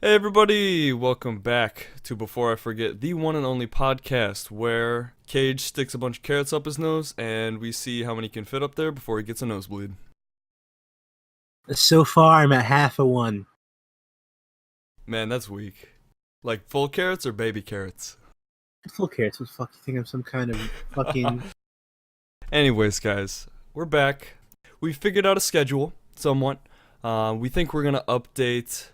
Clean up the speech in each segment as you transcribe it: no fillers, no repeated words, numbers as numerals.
Hey everybody, welcome back to Before I Forget, the one and only podcast where Cage sticks a bunch of carrots up his nose and we see how many can fit up there before he gets a nosebleed. So far, I'm at half a one. Man, that's weak. Like full carrots or baby carrots? Full carrots. What the fuck? You think I'm some kind of fucking? Anyways, guys, we're back. We figured out a schedule somewhat. We think we're gonna update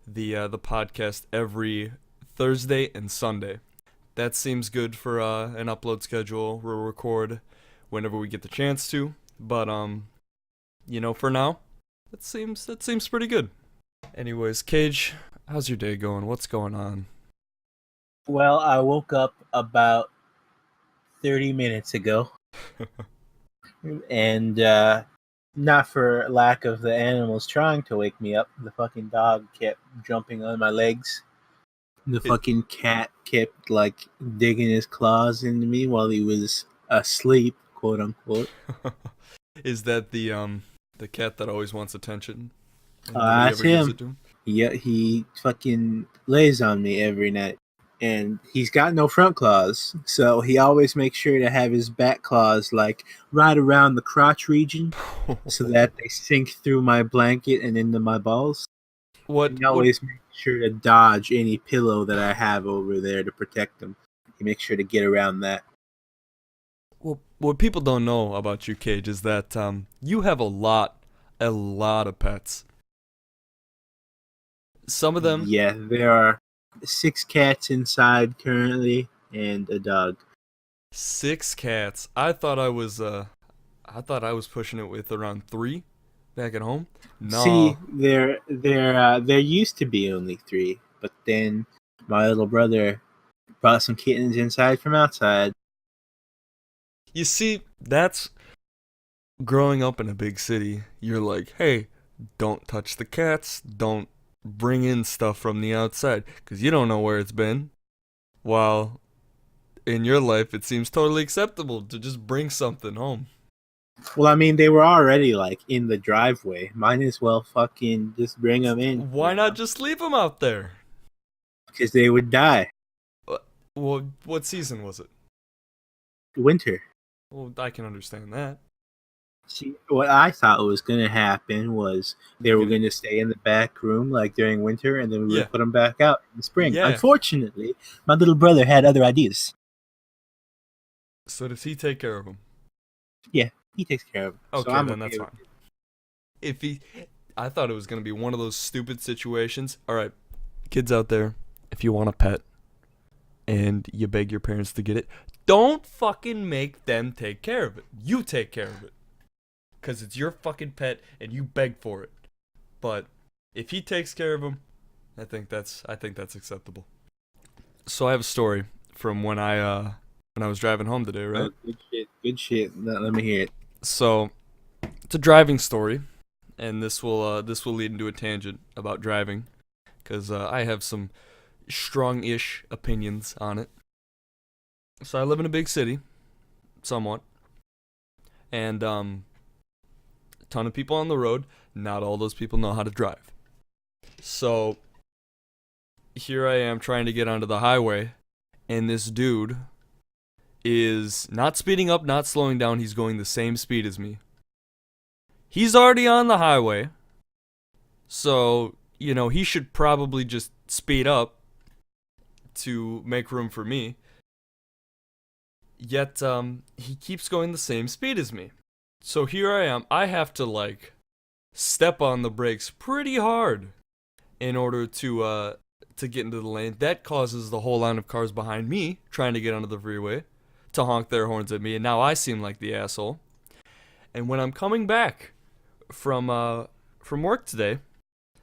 the podcast every Thursday and Sunday. That seems good for an upload schedule. We'll record whenever we get the chance to. But for now, that seems pretty good. Anyways, Cage, how's your day going? What's going on? Well, I woke up about 30 minutes ago, and not for lack of the animals trying to wake me up. The fucking dog kept jumping on my legs. The It, fucking cat kept like digging his claws into me while he was asleep, quote unquote. is that the cat that always wants attention and nobody That's ever gives him. it to him? Yeah, he fucking lays on me every night. And he's got no front claws, so he always makes sure to have his back claws like right around the crotch region so that they sink through my blanket and into my balls. what And he what always makes sure to dodge any pillow that I have over there to protect him. He makes sure to get around that. what people don't know about you, Cage, is that you have a lot of pets. Some of them Yeah, there are 6 cats inside currently and a dog. 6 cats. I thought I was pushing it with around 3 back at home. See, No. there used to be only 3, but then my little brother brought some kittens inside from outside. You see, that's growing up in a big city. You're like, hey, don't touch the cats. Don't bring in stuff from the outside because you don't know where it's been. While in your life, it seems totally acceptable to just bring something home. Well, I mean, they were already like in the driveway. Might as well fucking just bring them in, Why not just leave them out there? because they would die. Well, what season was it? Winter. Well, I can understand that. See, what I thought was gonna happen was they They're were gonna, gonna stay in the back room like during winter, and then we yeah, would put them back out in the spring. yeah. Unfortunately, my little brother had other ideas. So does he take care of them? Yeah, he takes care of them, so Okay, I'm then that's okay with fine. If he, I thought it was gonna be one of those stupid situations. All right, kids out there, if you want a pet and you beg your parents to get it, don't fucking make them take care of it. You take care of it, cause it's your fucking pet and you beg for it. But if he takes care of them, I think that's acceptable. So I have a story from when I was driving home today, it. right? Oh, good shit, good shit. Let me hear it. So it's a driving story, and this will lead into a tangent about driving, because I have some strong-ish opinions on it. So I live in a big city, somewhat, and a ton of people on the road. Not all those people know how to drive. So here I am trying to get onto the highway, and this dude is not speeding up, not slowing down. He's going the same speed as me. He's already on the highway, so he should probably just speed up to make room for me. Yet he keeps going the same speed as me. So here I am. I have to like step on the brakes pretty hard in order to get into the lane. That causes the whole line of cars behind me trying to get onto the freeway to honk their horns at me, and now I seem like the asshole. And when I'm coming back from work today,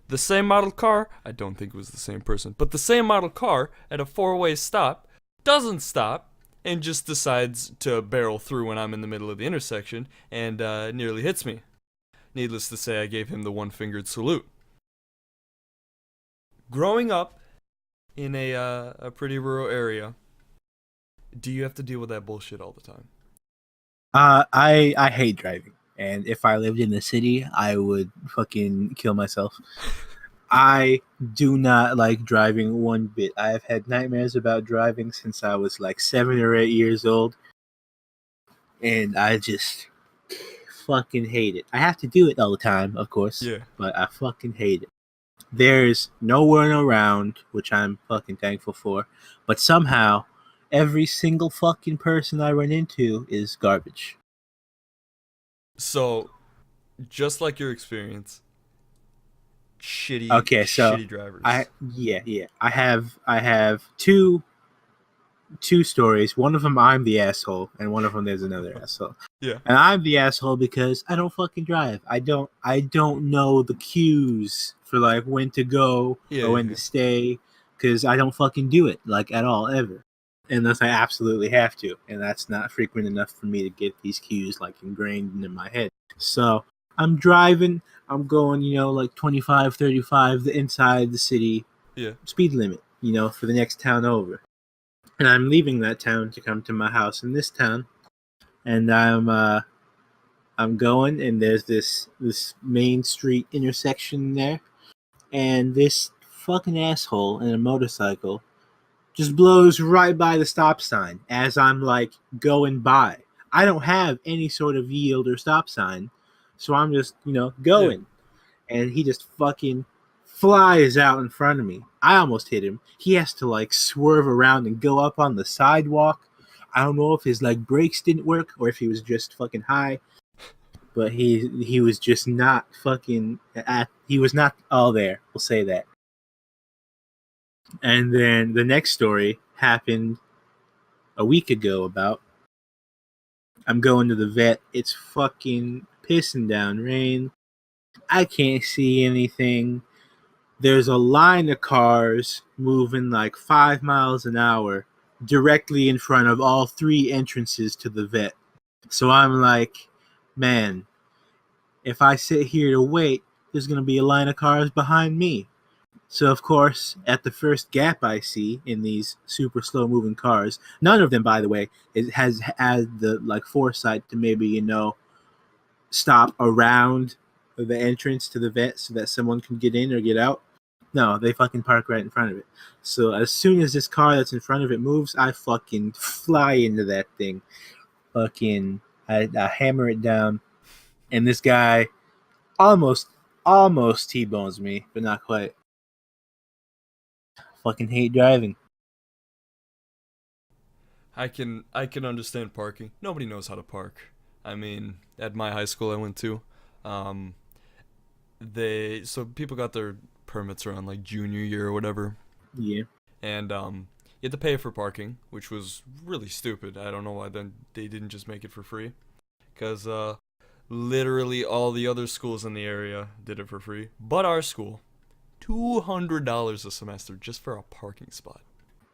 the same model car, I don't think it was the same person, but the same model car at a four-way stop doesn't stop and just decides to barrel through when I'm in the middle of the intersection and nearly hits me. Needless to say, I gave him the one-fingered salute. Growing up in a pretty rural area, do you have to deal with that bullshit all the time? I hate driving, and if I lived in the city, I would fucking kill myself. I do not like driving one bit. I have had nightmares about driving since I was like 7 or 8 years old, and I just fucking hate it. I have to do it all the time, of course, Yeah. but I fucking hate it. There's no one around, which I'm fucking thankful for, but somehow every single fucking person I run into is garbage. So, just like your experience, shitty, Okay, so shitty drivers. yeah. I have two stories. One of them I'm the asshole, and one of them there's another asshole. Yeah. And I'm the asshole because I don't fucking drive. I don't know the cues for like when to go Yeah, or yeah, when to yeah. stay because I don't fucking do it like at all ever. Unless I absolutely have to, and that's not frequent enough for me to get these cues like ingrained in my head. So I'm driving, I'm going, like 25, 35 the inside the city Yeah. speed limit, for the next town over. And I'm leaving that town to come to my house in this town, and I'm going, and there's this main street intersection there, and this fucking asshole in a motorcycle just blows right by the stop sign as I'm like going by. I don't have any sort of yield or stop sign, so I'm just Yeah. going, and he just fucking flies out in front of me. I almost hit him. He has to like swerve around and go up on the sidewalk. I don't know if his like brakes didn't work or if he was just fucking high, but he was just not fucking he was not all there. We'll say that. And then the next story happened a week ago about I'm going to the vet. It's fucking pissing down rain. I can't see anything. There's a line of cars moving like 5 miles an hour directly in front of all three entrances to the vet. So I'm like, man, if I sit here to wait, there's going to be a line of cars behind me. So, of course, at the first gap I see in these super slow moving cars, none of them, by the way, has had the like foresight to maybe, stop around the entrance to the vet so that someone can get in or get out. No, they fucking park right in front of it. So as soon as this car that's in front of it moves, I fucking fly into that thing. I hammer it down, and this guy almost almost T-bones me, but not quite. Fucking hate driving. I can understand parking. Nobody knows how to park. I mean, at my high school I went to, um, so people got their permits around like junior year or whatever, Yeah. and you had to pay for parking, which was really stupid. I don't know why then they didn't just make it for free, because literally all the other schools in the area did it for free, but our school, $200 a semester just for a parking spot.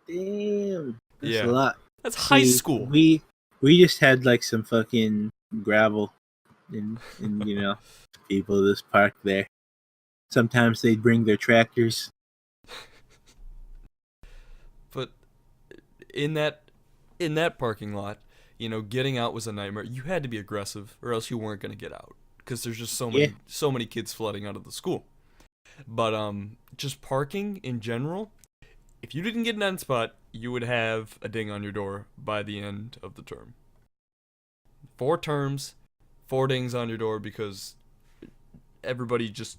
Damn. That's a Yeah, lot. that's high See, school. we just had like some fucking gravel and people just park there. Sometimes they'd bring their tractors. But in that in that parking lot, getting out was a nightmare. You had to be aggressive, or else you weren't gonna get out, because there's just Yeah. so many kids flooding out of the school. But just parking in general, if you didn't get in that spot, you would have a ding on your door by the end of the term. 4 terms, 4 dings on your door, because everybody just,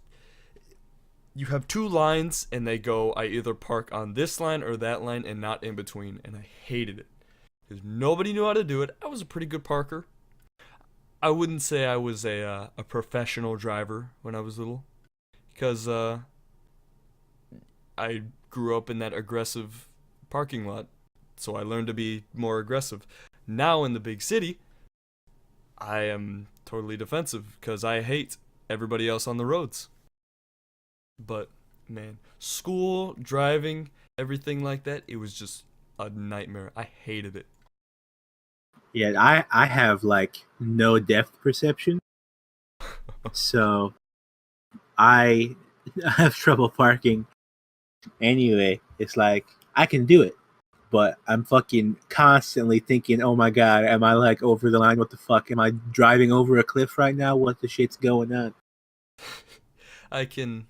you have 2 lines and they go, I either park on this line or that line and not in between, and I hated it because nobody knew how to do it. I was a pretty good parker. I wouldn't say I was a professional driver when I was little, because I grew up in that aggressive parking lot, so I learned to be more aggressive. Now in the big city, I am totally defensive because I hate everybody else on the roads. But man, school, driving, everything like that, it was just a nightmare. I hated it. Yeah, I have like no depth perception, so I have trouble parking anyway. It's like I can do it, but I'm fucking constantly thinking, "Oh my god, am I like over the line? What the fuck? Am I driving over a cliff right now? What the shit's going on?" I can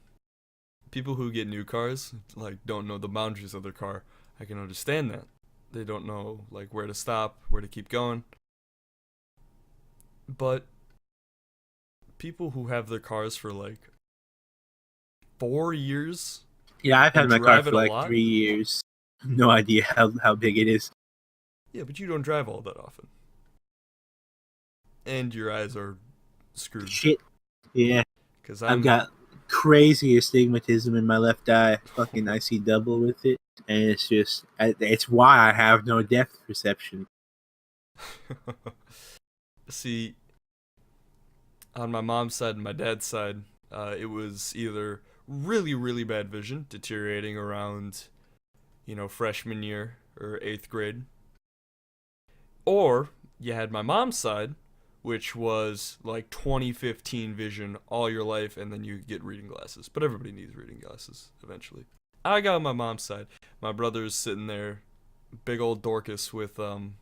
People who get new cars like don't know the boundaries of their car. I can understand that. They don't know like where to stop, where to keep going. But people who have their cars for like 4 years Yeah, I've and had my car drive it for a like lot. 3 years. No idea how big it is. Yeah, but you don't drive all that often. And your eyes are screwed. Shit. Yeah, Cause I've I'm got crazy astigmatism in my left eye. Fucking, I see double with it, and it's why I have no depth perception. see on my mom's side and my dad's side, it was either really really bad vision, deteriorating around freshman year or eighth grade, or you had my mom's side, which was like 2015 vision all your life, and then you get reading glasses. But everybody needs reading glasses eventually. I got my mom's side. My brother's sitting there, big old Dorcas with some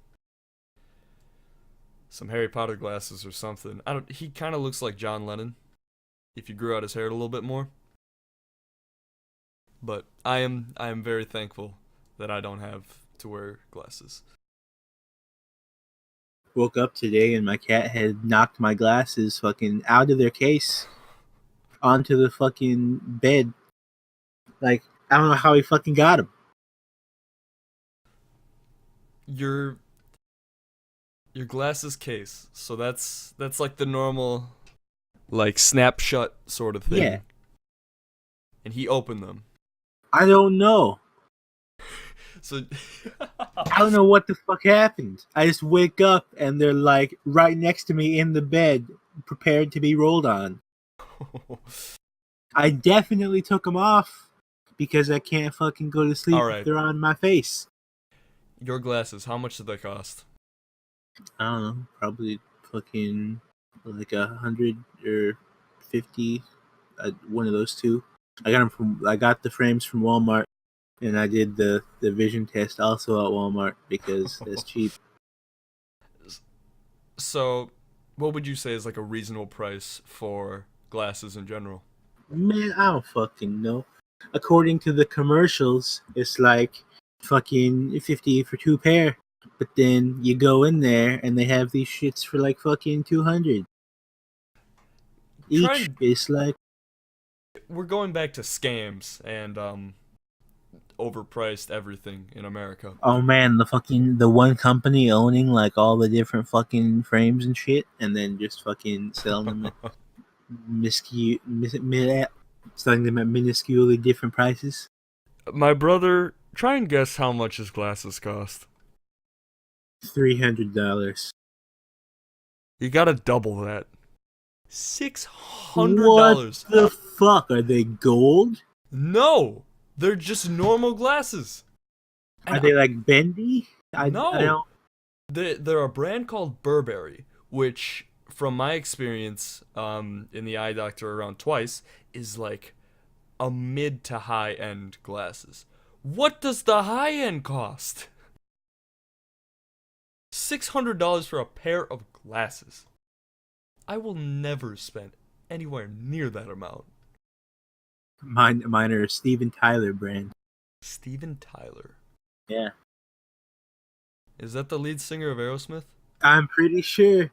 Harry Potter glasses or something. I don't. He kind of looks like John Lennon if you grew out his hair a little bit more. But I am very thankful that I don't have to wear glasses. Woke up today and my cat had knocked my glasses fucking out of their case onto the fucking bed. Like, I don't know how he fucking got them. Your your glasses case. So that's like the normal like snap shut sort of thing. Yeah, And he opened them. I don't know. So I don't know what the fuck happened. I just wake up and they're like right next to me in the bed, prepared to be rolled on. I definitely took them off because I can't fucking go to sleep all if right. they're on my face. Your glasses, how much did they cost? I don't know, probably fucking like 100 or 50. One of those two. I got the frames from Walmart, and I did the vision test also at Walmart because it's cheap. So, what would you say is like a reasonable price for glasses in general? Man, I don't fucking know. According to the commercials, it's like fucking 50 for two pair. But then you go in there and they have these shits for like fucking 200 Try each. and It's like, we're going back to scams and overpriced everything in America. oh man, the one company owning like all the different fucking frames and shit, and then just fucking selling them at selling them at minusculely different prices. My brother, try and guess how much his glasses cost. $300. You gotta double that. $600. What the fuck? Are they gold? No, they're just normal glasses. Are And they like bendy? I no, don't. they're a brand called Burberry, which, from my experience, in the eye doctor around twice, is like a mid to high end glasses. What does the high end cost? $600 for a pair of glasses. I will never spend anywhere near that amount. Mine are Steven Tyler brand. Steven Tyler. Yeah, Is that the lead singer of Aerosmith? I'm pretty sure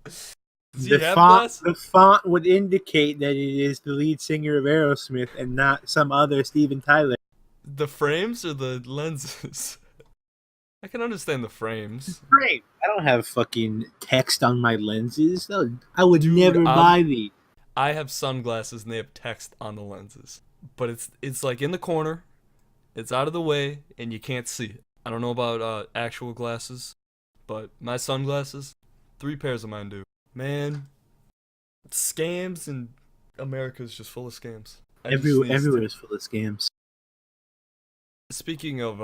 Does he have font glasses? the font would indicate that it is the lead singer of Aerosmith and not some other Steven Tyler. The frames or the lenses? I can understand the frames. Great. I don't have fucking text on my lenses. I would Dude, never buy these. I have sunglasses and they have text on the lenses. But it's like in the corner, it's out of the way, and you can't see it. I don't know about actual glasses, but my sunglasses, 3 pairs of mine do. Man, scams in America is just full of scams. Everywhere is full of scams. Speaking of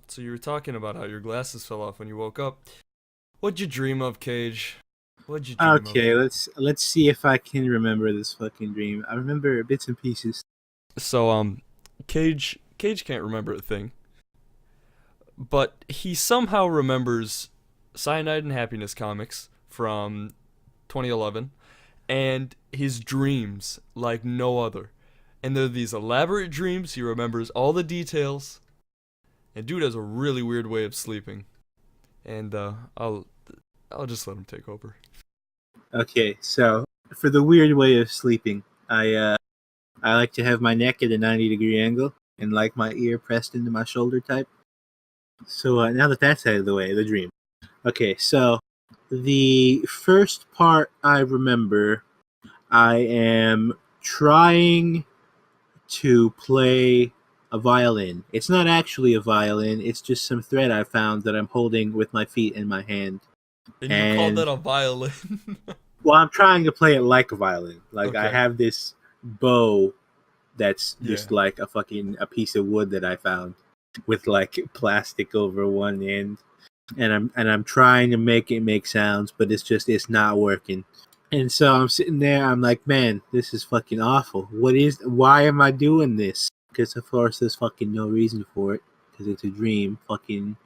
so you were talking about how your glasses fell off when you woke up. What'd you dream of, Cage? What'd you dream Okay, of? let's see if I can remember this fucking dream. I remember bits and pieces. So Cage can't remember a thing, but he somehow remembers Cyanide and Happiness comics from 2011, and his dreams like no other. And they're these elaborate dreams. He remembers all the details. And dude has a really weird way of sleeping. And I'll just let him take over. Okay, so for the weird way of sleeping, I like to have my neck at a 90-degree angle and like my ear pressed into my shoulder type. So now that that's out of the way, the dream. Okay, so the first part I remember, I am trying to play a violin. It's not actually a violin, it's just some thread I found that I'm holding with my feet in my hand. And you call that And, a violin? well, I'm trying to play it like a violin. Like, I Okay. have this bow that's Yeah. just like a piece of wood that I found with like plastic over one end, and I'm trying to make it make sounds, but it's not working. And so I'm sitting there, I'm like, man, this is fucking awful. Why am I doing this? Because of course there's fucking no reason for it. Because it's a dream. Fucking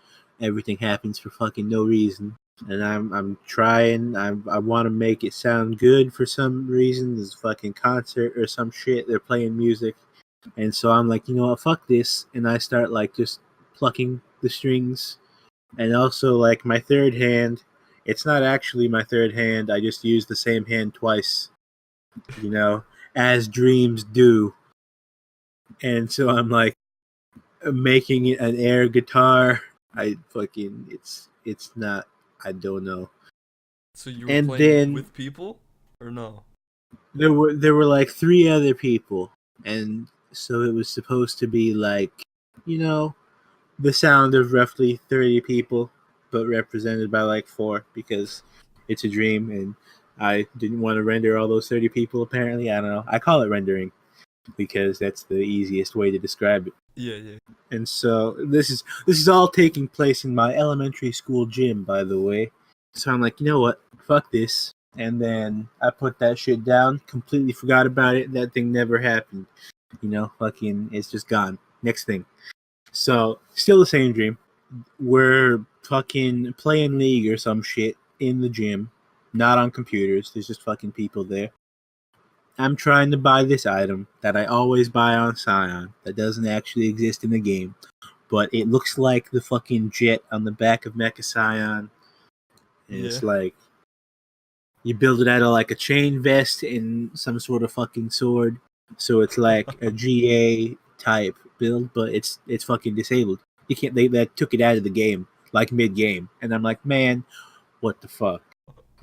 everything happens for fucking no reason. And I'm trying. I want to make it sound good for some reason. There's a fucking concert or some shit. They're playing music, and so I'm like, you know what? Fuck this. And I start like just plucking the strings, and also like my third hand. It's not actually my third hand. I just use the same hand twice, you know, as dreams do. And so I'm like making it an air guitar. I fucking it's not. I don't know. So you were And playing then with people or no? there were like three other people, and so it was supposed to be like, you know, the sound of roughly 30 people, but represented by like four because it's a dream, and I didn't want to render all those 30 people. Apparently, I don't know. I call it rendering because that's the easiest way to describe it. Yeah, yeah. And so this is all taking place in my elementary school gym, by the way. So I'm like, you know what? Fuck this. And then I put that shit down, completely forgot about it. That thing never happened. You know, fucking, it's just gone. Next thing. So, still the same dream. We're fucking playing League or some shit in the gym, not on computers. There's just fucking people there. I'm trying to buy this item that I always buy on Scion that doesn't actually exist in the game, but it looks like the fucking jet on the back of Mecha Scion. And Yeah. it's like you build it out of like a chain vest and some sort of fucking sword. So it's like a GA type build, but it's fucking disabled. You can't. They that took it out of the game like mid game, and I'm like, man, what the fuck?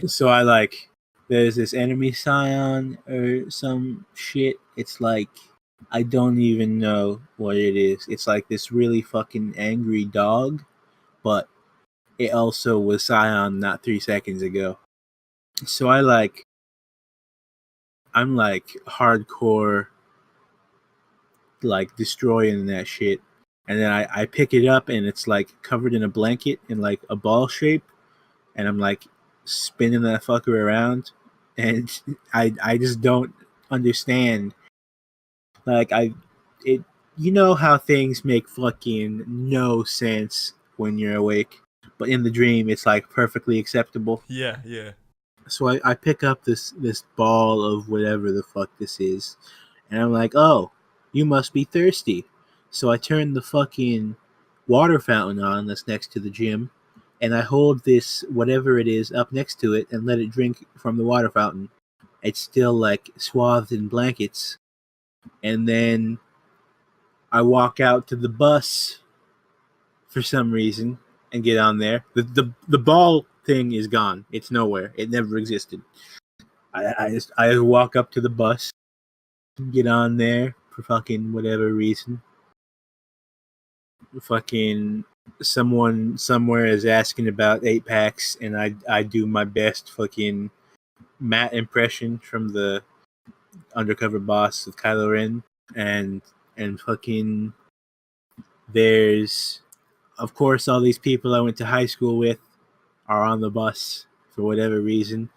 So I like there's this enemy scion or some shit. It's like I don't even know what it is. It's like this really fucking angry dog, but it also was scion not 3 seconds ago. So I'm like hardcore like destroying that shit. And then I pick it up and it's like covered in a blanket in like a ball shape, and I'm like spinning that fucker around, and I just don't understand. Like it you know how things make fucking no sense when you're awake, but in the dream it's like perfectly acceptable. Yeah, yeah. So I pick up this ball of whatever the fuck this is, and I'm like, oh, you must be thirsty. So I turn the fucking water fountain on that's next to the gym, and I hold this whatever it is up next to it and let it drink from the water fountain. It's still like swathed in blankets, and then I walk out to the bus for some reason and get on there. The ball thing is gone. It's nowhere. It never existed. I walk up to the bus, get on there for fucking whatever reason. Fucking someone somewhere is asking about 8 packs, and I do my best fucking Matt impression from the undercover boss of Kylo Ren, and fucking there's of course all these people I went to high school with are on the bus for whatever reason.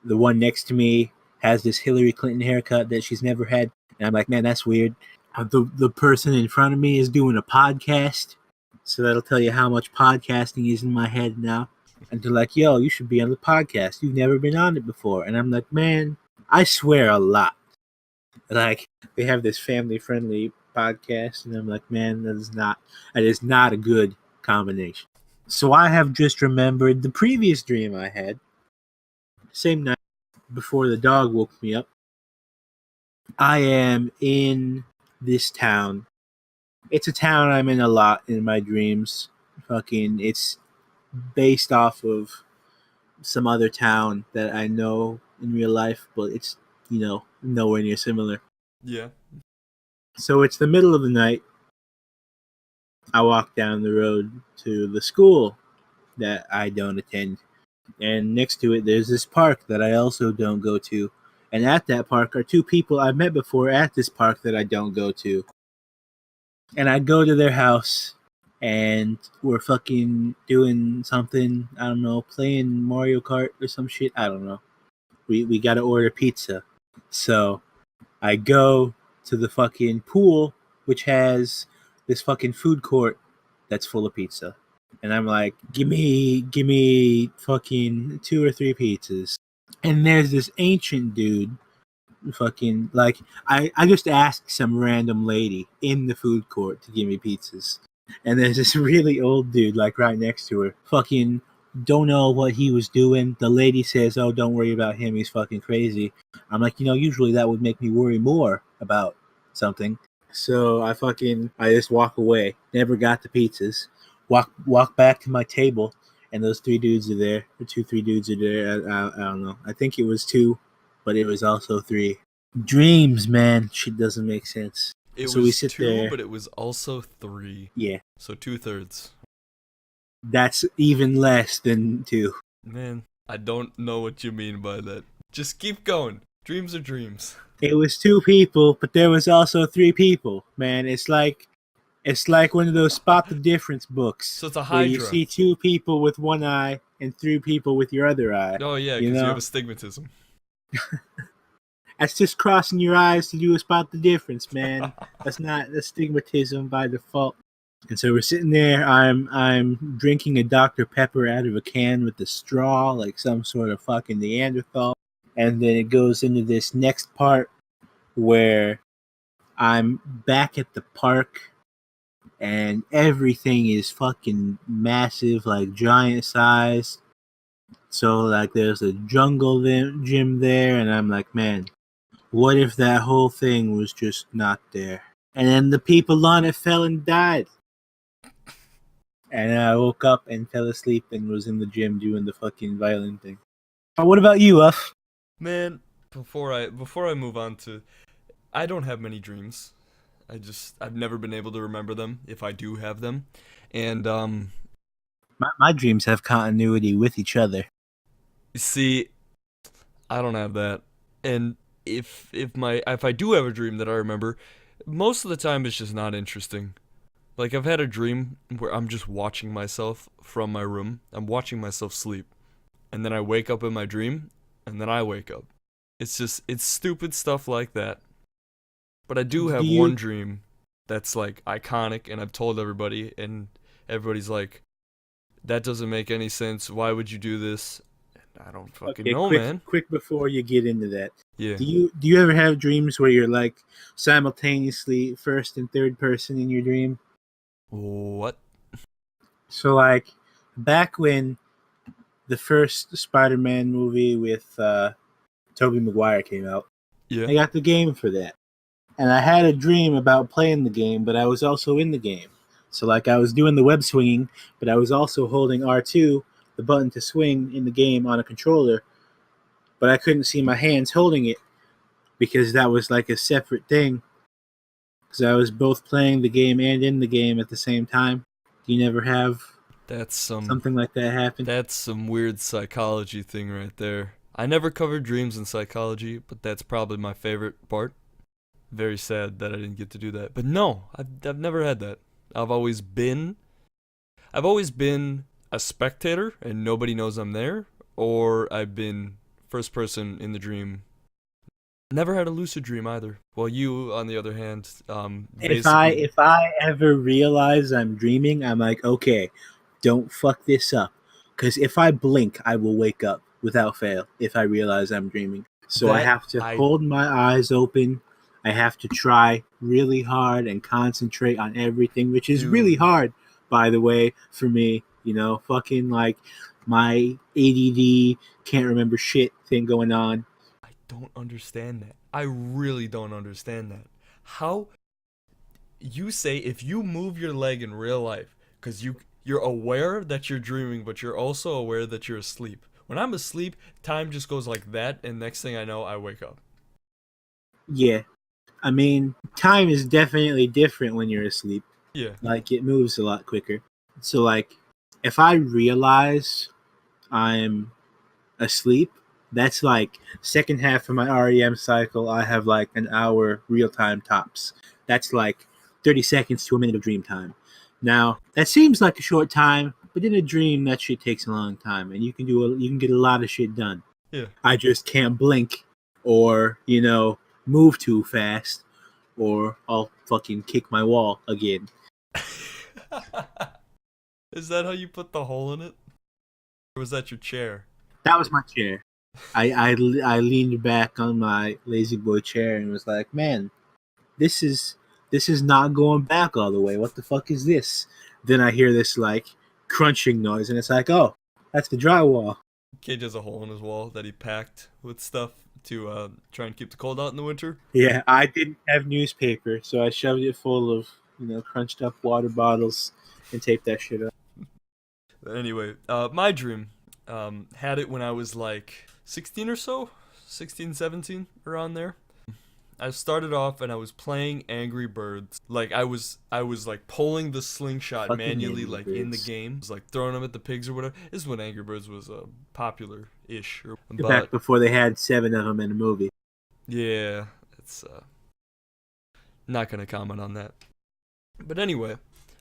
The one next to me has this Hillary Clinton haircut that she's never had, and I'm like, man, that's weird. The person in front of me is doing a podcast, so that'll tell you how much podcasting is in my head now. And they're like, yo, you should be on the podcast. You've never been on it before. And I'm like, man, I swear a lot. Like, they have this family friendly podcast, and I'm like, man, that is not a good combination. So I have just remembered the previous dream I had. Same night before the dog woke me up. I am in this town. It's a town I'm in a lot in my dreams. It's based off of some other town that I know in real life, but it's, nowhere near similar. Yeah. So it's the middle of the night. I walk down the road to the school that I don't attend. And next to it, there's this park that I also don't go to. And at that park are two people I've met before at this park that I don't go to. And I go to their house, and we're fucking doing something. I don't know, playing Mario Kart or some shit. I don't know. We gotta order pizza. So I go to the fucking pool, which has this fucking food court that's full of pizza. And I'm like, give me fucking 2 or 3 pizzas. And there's this ancient dude, fucking, like, I just asked some random lady in the food court to give me pizzas. And there's this really old dude, like, right next to her. Fucking don't know what he was doing. The lady says, oh, don't worry about him. He's fucking crazy. I'm like, usually that would make me worry more about something. So I just walk away. Never got the pizzas. Walk back to my table, and those 3 dudes are there. The 3 dudes are there. I don't know. I think it was 2, but it was also 3. Dreams, man. Shit doesn't make sense. It so was we sit 2, there. but it was also 3. Yeah. So 2/3. That's even less than 2. Man, I don't know what you mean by that. Just keep going. Dreams are dreams. It was 2 people, but there was also 3 people. Man, it's like one of those spot the difference books. So it's a where you hydra. see 2 people with one eye and 3 people with your other eye. Oh yeah, because you have astigmatism. That's just crossing your eyes to do a spot the difference, man. That's not astigmatism by default. And so we're sitting there. I'm drinking a Dr. Pepper out of a can with a straw, like some sort of fucking Neanderthal. And then it goes into this next part where I'm back at the park, and everything is fucking massive, like giant size. So like there's a jungle gym there, and I'm like, man, what if that whole thing was just not there? And then the people on it fell and died. And I woke up and fell asleep and was in the gym doing the fucking violin thing. What about you, Uff? Man, before I move on to, I don't have many dreams. I've never been able to remember them if I do have them, and My dreams have continuity with each other. see, I don't have that, and if I do have a dream that I remember, most of the time it's just not interesting. Like I've had a dream where I'm just watching myself from my room. I'm watching myself sleep, and then I wake up in my dream, and then I wake up. It's stupid stuff like that. But I do have one dream that's like iconic, and I've told everybody, and everybody's like, that doesn't make any sense. Why would you do this? And I don't fucking know, man. Quick before you get into that. Yeah. Do you ever have dreams where you're like simultaneously first and third person in your dream? What? So like back when the first Spider-Man movie with Tobey Maguire came out, Yeah. I got the game for that. And I had a dream about playing the game, but I was also in the game. So like I was doing the web swinging, but I was also holding R2, the button to swing in the game on a controller, but I couldn't see my hands holding it because that was like a separate thing. Because I was both playing the game and in the game at the same time. Do you never have something like that happen? That's some weird psychology thing right there. I never covered dreams in psychology, but that's probably my favorite part. Very sad that I didn't get to do that. But no, I've never had that. I've always been a spectator and nobody knows I'm there, or I've been first person in the dream. Never had a lucid dream either. Well, you, on the other hand, if I ever realize I'm dreaming, I'm like, okay, don't fuck this up. Because if I blink, I will wake up without fail if I realize I'm dreaming. So I That have to I hold my eyes open. I have to try really hard and concentrate on everything, which is really dude, hard, by the way, for me. Fucking like my ADD can't remember shit thing going on. I don't understand that. I really don't understand that. How you say if you move your leg in real life cuz you're aware that you're dreaming but you're also aware that you're asleep. When I'm asleep, time just goes like that and next thing I know I wake up. Yeah. I mean, time is definitely different when you're asleep. Yeah. Like, it moves a lot quicker. So, like, if I realize I'm asleep, that's like second half of my REM cycle. I have like an hour real time tops. That's like 30 seconds to a minute of dream time. Now that seems like a short time, but in a dream that shit takes a long time, and you can get a lot of shit done. Yeah. I just can't blink, or move too fast, or I'll fucking kick my wall again. Is that how you put the hole in it? Or was that your chair? That was my chair. I leaned back on my lazy boy chair and was like, man, this is not going back all the way. What the fuck is this? Then I hear this like crunching noise, and it's like, oh, that's the drywall. Kid has a hole in his wall that he packed with stuff to try and keep the cold out in the winter. Yeah, I didn't have newspaper, so I shoved it full of crunched up water bottles and taped that shit up. Anyway, my dream had it when I was like 16 or so, 16, 17, around there. I started off and I was playing Angry Birds. Like I was like pulling the slingshot Fucking manually Angry like in the Birds. game. I was like throwing them at the pigs or whatever. This is when Angry Birds was popular-ish. Back But before they had 7 of them in a movie. yeah, it's not gonna comment on that. But anyway,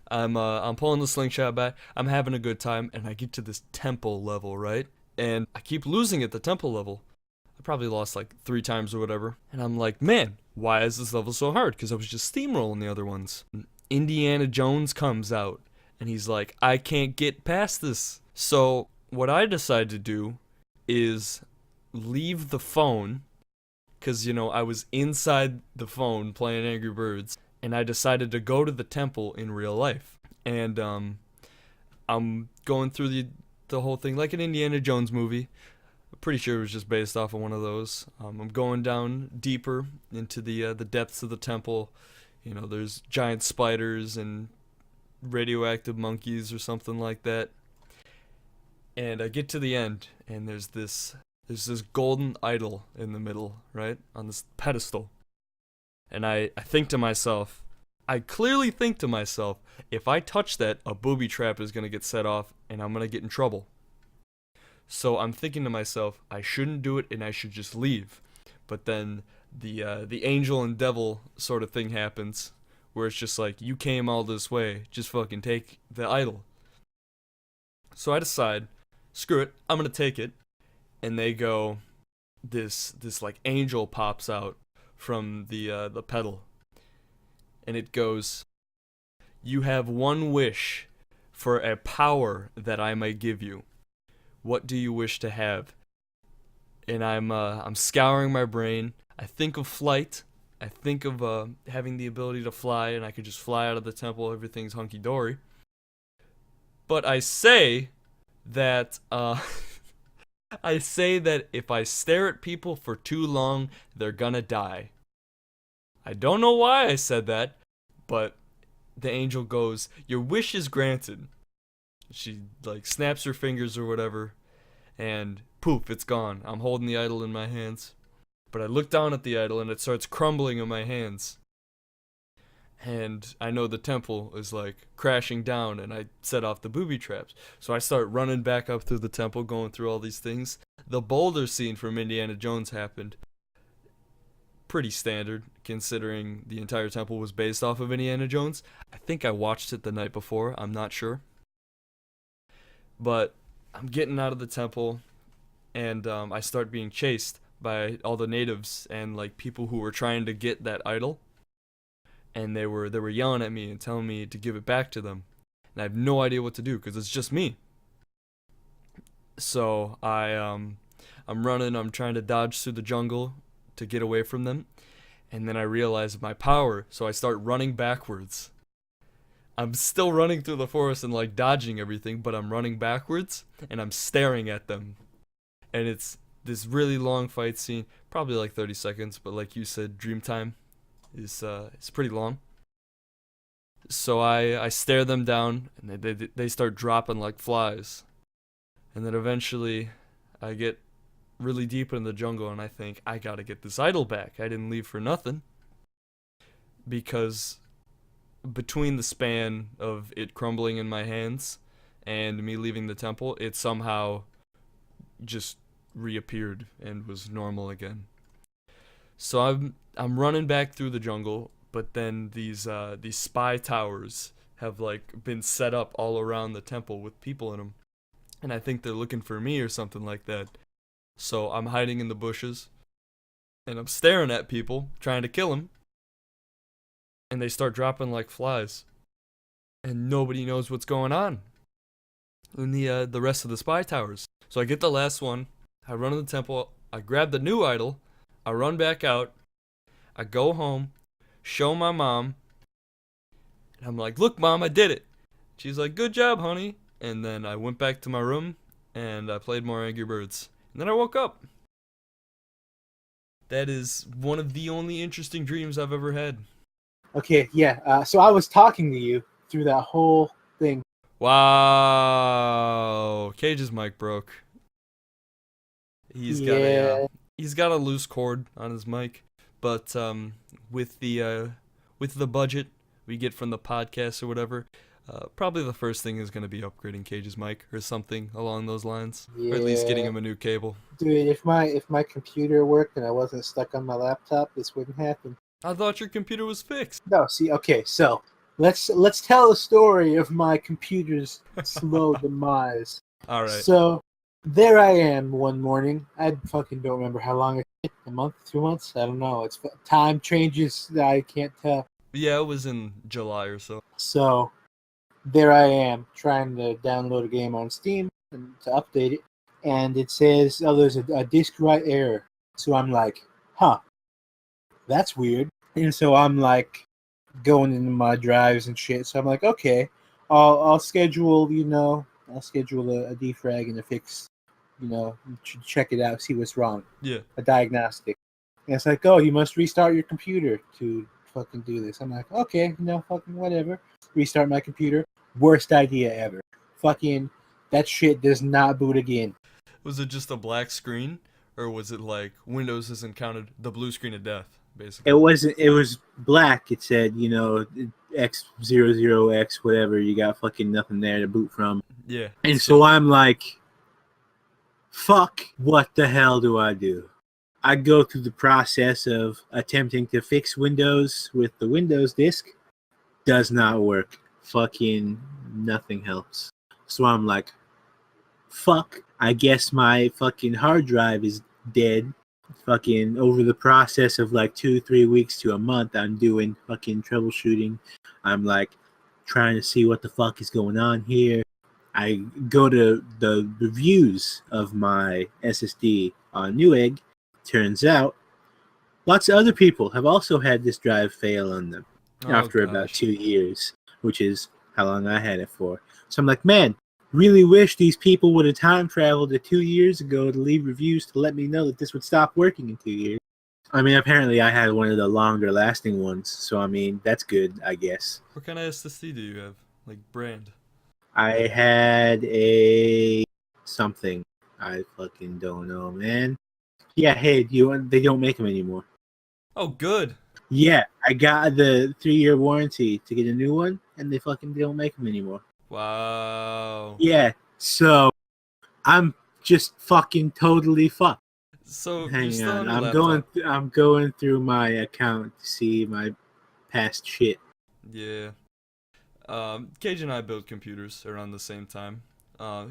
I'm pulling the slingshot back. I'm having a good time, and I get to this temple level, right? And I keep losing at the temple level. I probably lost like 3 times or whatever. And I'm like, man, why is this level so hard? Because I was just steamrolling the other ones. Indiana Jones comes out, and he's like, I can't get past this. So what I decide to do is leave the phone, because I was inside the phone playing Angry Birds, and I decided to go to the temple in real life. And I'm going through the whole thing like an Indiana Jones movie. I'm pretty sure it was just based off of one of those. I'm going down deeper into the depths of the temple. There's giant spiders and radioactive monkeys or something like that. And I get to the end, and there's this golden idol in the middle, right, on this pedestal. And I think to myself, I clearly think to myself, if I touch that, a booby trap is going to get set off and I'm going to get in trouble. So I'm thinking to myself, I shouldn't do it and I should just leave. But then the angel and devil sort of thing happens where it's just like, you came all this way, just fucking take the idol. So I decide, screw it, I'm going to take it. And they go, this like angel pops out from the pedal, and it goes, "You have one wish for a power that I may give you. What do you wish to have?" And I'm scouring my brain. I think of flight. I think of having the ability to fly, and I could just fly out of the temple. Everything's hunky dory. But I say that I say that if I stare at people for too long, they're gonna die. I don't know why I said that, but the angel goes, "Your wish is granted." She like snaps her fingers or whatever, and poof, it's gone. I'm holding the idol in my hands. But I look down at the idol and it starts crumbling in my hands. And I know the temple is like crashing down, and I set off the booby traps. So I start running back up through the temple, going through all these things. The boulder scene from Indiana Jones happened. Pretty standard, considering the entire temple was based off of Indiana Jones. I think I watched it the night before, I'm not sure. But I'm getting out of the temple, and I start being chased by all the natives and like people who were trying to get that idol. And they were yelling at me and telling me to give it back to them. And I have no idea what to do because it's just me. So I'm running, I'm trying to dodge through the jungle to get away from them, and then I realize my power, so I start running backwards. I'm still running through the forest and like dodging everything, but I'm running backwards and I'm staring at them. And it's this really long fight scene, probably like 30 seconds, but like you said, dream time is it's pretty long. So I stare them down and they start dropping like flies. And then eventually I get really deep in the jungle and I think I got to get this idol back. I didn't leave for nothing because between the span of it crumbling in my hands and me leaving the temple, it somehow just reappeared and was normal again. So I'm running back through the jungle, but then these spy towers have like been set up all around the temple with people in them, and I think they're looking for me or something like that. So I'm hiding in the bushes and I'm staring at people trying to kill them, and they start dropping like flies, and nobody knows what's going on in the rest of the spy towers. So I get the last one. I run to the temple. I grab the new idol. I run back out. I go home, show my mom, and I'm like, "Look, mom, I did it." She's like, "Good job, honey." And then I went back to my room and I played more Angry Birds. And then I woke up. That is one of the only interesting dreams I've ever had. Okay, yeah. So I was talking to you through that whole thing. Wow. Cage's mic broke. He's got a Yeah. he's got a loose cord on his mic, but with the budget we get from the podcast or whatever, probably the first thing is going to be upgrading Cage's mic or something along those lines, or at least getting Yeah. him a new cable. Dude, if my computer worked and I wasn't stuck on my laptop, this wouldn't happen. I thought your computer was fixed. No, see, okay, so let's tell the story of my computer's slow demise. All right. So there I am one morning. I fucking don't remember how long it took. A month, 2 months? I don't know. It's time changes. I can't tell. Yeah, it was in July or so. So there I am trying to download a game on Steam and to update it, and it says, "Oh, there's a disk write error." So I'm like, "Huh, that's weird." And so I'm like going into my drives and shit. So I'm like, "Okay, I'll schedule I'll schedule a defrag and a fix, check it out, see what's wrong, Yeah. a diagnostic." And it's like, "Oh, you must restart your computer to fucking do this." I'm like, "Okay, fucking whatever." Restart my computer. Worst idea ever. Fucking that shit does not boot again. Was it just a black screen, or was it like Windows hasn't counted the blue screen of death, It basically? wasn't. It was black. It said, X00X whatever. You got fucking nothing there to boot from. Yeah. And So so I'm like, fuck. What the hell do I do? I go through the process of attempting to fix Windows with the Windows disk. Does not work. Fucking nothing helps. So I'm like, fuck. I guess my fucking hard drive is dead. Fucking over the process of like 2-3 weeks to a month, I'm doing fucking troubleshooting. I'm like trying to see what the fuck is going on here. I go to the reviews of my SSD on Newegg. Turns out lots of other people have also had this drive fail on them oh after about gosh. 2 years, which is how long I had it for. So I'm like, man, really wish these people would have time traveled to 2 years ago to leave reviews to let me know that this would stop working in 2 years. I mean, apparently I had one of the longer lasting ones, so I mean, that's good, I guess. What kind of SSD do you have? Like brand? I had a something. I fucking don't know, man. Yeah, hey, they don't make them anymore. Oh, good. Yeah, I got the 3-year warranty to get a new one, and they fucking don't make them anymore. Wow. Yeah, so I'm just fucking totally fucked. So you're Hang still on, on your laptop? I'm going through my account to see my past shit. Yeah. Cage and I built computers around the same time.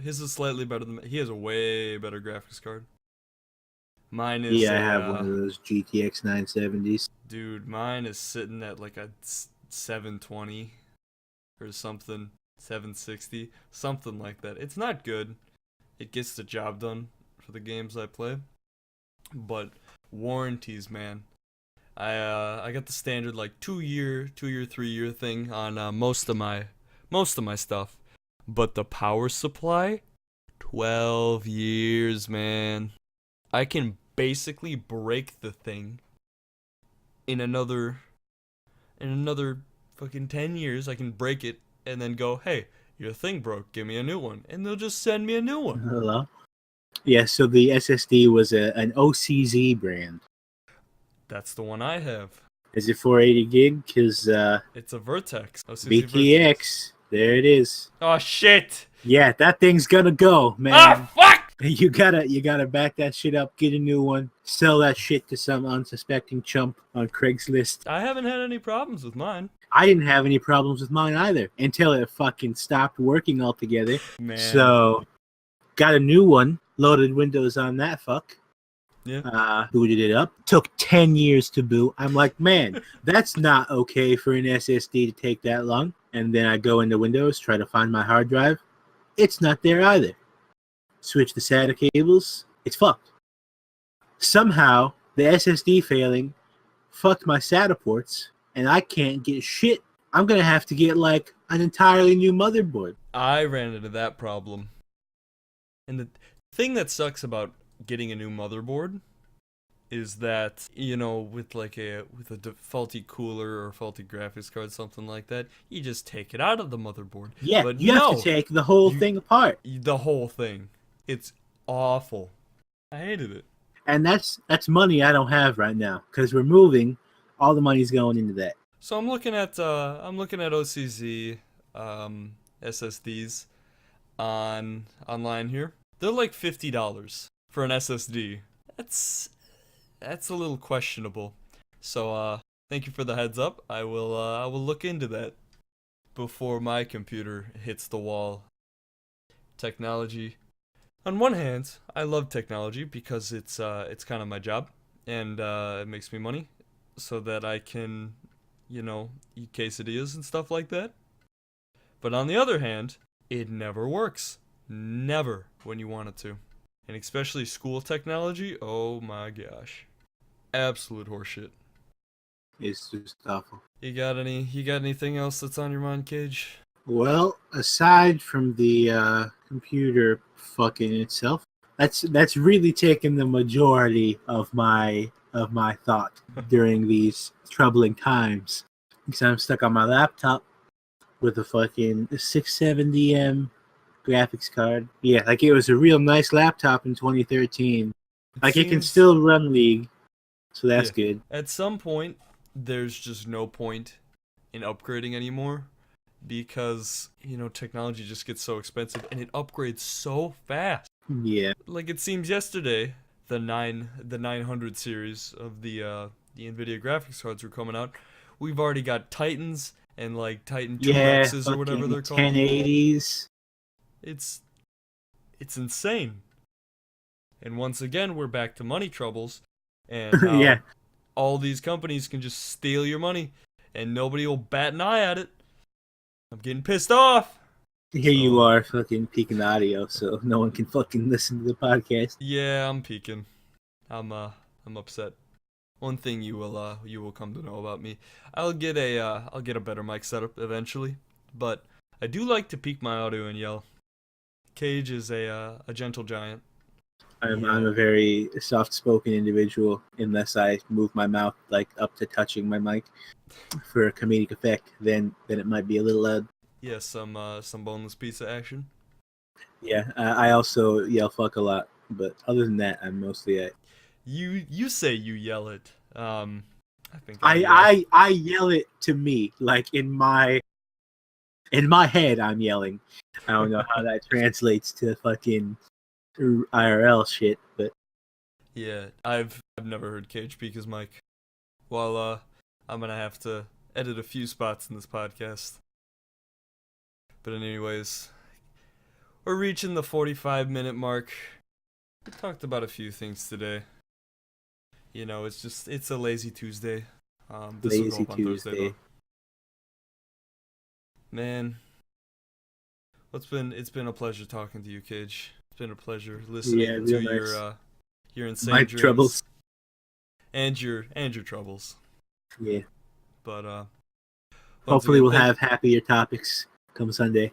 His is slightly better than he has a way better graphics card. Mine is Yeah, I a have one of those GTX 970s. dude. Mine is sitting at like a 720 or something, 760, something like that. It's not good, It gets the job done for the games I play. But warranties, man. I got the standard like 2 year, 2 year, 3 year thing on most of my stuff. But the power supply, 12 years, man. I can basically break the thing in another fucking 10 years. I can break it and then go, "Hey, your thing broke. Give me a new one." And they'll just send me a new one. Hello. Yeah, so the SSD was an OCZ brand. That's the one I have. Is it 480 gig? Because It's a Vertex. OCZ Vertex. BTX, there it is. Oh shit! Yeah, that thing's gonna go, man. Ah fuck! You gotta back that shit up, get a new one, sell that shit to some unsuspecting chump on Craigslist. I haven't had any problems with mine. I didn't have any problems with mine either until it fucking stopped working altogether. Man. So, got a new one, loaded Windows on that fuck. Yeah. Booted it up. Took 10 years to boot. I'm like, man, that's not okay for an SSD to take that long. And then I go into Windows, try to find my hard drive. It's not there either. Switch the SATA cables. It's fucked. Somehow, the SSD failing fucked my SATA ports, and I can't get shit. I'm going to have to get, like, an entirely new motherboard. I ran into that problem. And the thing that sucks about getting a new motherboard is that, with a faulty cooler or faulty graphics card, something like that, you just take it out of the motherboard. Yeah, but you have to take the whole thing apart. The whole thing. It's awful. I hated it. And that's money I don't have right now because we're moving. All the money's going into that. So I'm looking at OCZ SSDs online here. They're like $50 for an SSD. That's a little questionable. So thank you for the heads up. I will look into that before my computer hits the wall. Technology. On one hand, I love technology because it's kind of my job, and it makes me money, so that I can, eat quesadillas and stuff like that. But on the other hand, it never works. Never when you want it to. And especially school technology, oh my gosh. Absolute horseshit. It's just awful. You got anything else that's on your mind, Cage? Well, aside from the computer fucking itself, that's really taken the majority of my thought during these troubling times. Because I'm stuck on my laptop with a fucking 670M graphics card. Yeah, like it was a real nice laptop in 2013. Like it can still run League, so that's good. At some point, there's just no point in upgrading anymore. Because, technology just gets so expensive and it upgrades so fast. Yeah. Like it seems yesterday, the 900 series of the NVIDIA graphics cards were coming out. We've already got Titans and like Titan 2Xs or whatever they're called. 1080s. It's insane. And once again, we're back to money troubles. And how all these companies can just steal your money and nobody will bat an eye at it. I'm getting pissed off. Here you are fucking peeking the audio so no one can fucking listen to the podcast. Yeah, I'm peeking. I'm upset. One thing you will come to know about me. I'll get a better mic setup eventually, but I do like to peak my audio and yell. Cage is a gentle giant. I'm a very soft-spoken individual unless I move my mouth like up to touching my mic for a comedic effect. Then it might be a little loud. Yeah, some boneless pizza action. Yeah, I also yell fuck a lot, but other than that, I'm mostly at. You say you yell it. I think I yell it to me like in my head. I'm yelling. I don't know how that translates to fucking IRL shit, but yeah, I've never heard Cage speak his mic. Well, I'm gonna have to edit a few spots in this podcast. But anyways, we're reaching the 45-minute mark. We talked about a few things today. It's a lazy Tuesday. This will go up on Thursday though. Man, it's been a pleasure talking to you, Cage. It's been a pleasure Yeah, listening to real nice. your insane Mic dreams troubles. and your troubles. Yeah. But once Hopefully, again, we'll thank. have happier topics come Sunday.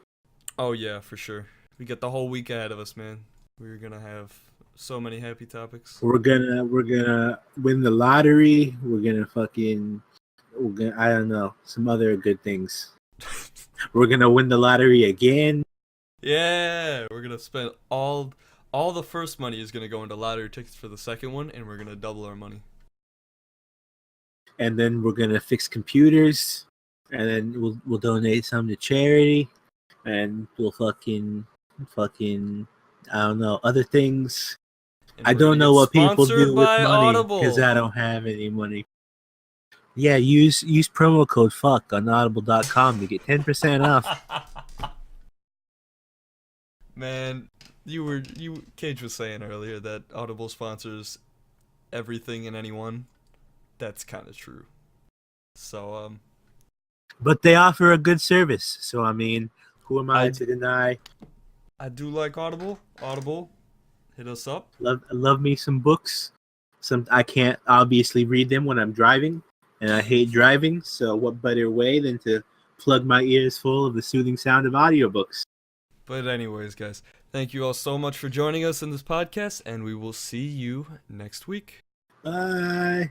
Oh yeah, for sure. We got the whole week ahead of us, man. We're gonna have so many happy topics. We're gonna win the lottery. I don't know, some other good things. We're gonna win the lottery again, Yeah, we're gonna spend all the first money is gonna go into lottery tickets for the second one, and we're gonna double our money. and then we're gonna fix computers, and then we'll donate some to charity, and we'll fucking I don't know, other things. And I we're gonna don't get know what people sponsored do with by money because Audible. I don't have any money. Yeah, use promo code fuck on audible.com to get 10% off. Man, Cage was saying earlier that Audible sponsors everything and anyone. That's kind of true. So But they offer a good service. So I mean, who am I I to deny? I do like Audible. Audible, hit us up. Love me some books. Some I can't obviously read them when I'm driving, and I hate driving. So what better way than to plug my ears full of the soothing sound of audiobooks? But anyways, guys, thank you all so much for joining us in this podcast, and we will see you next week. Bye.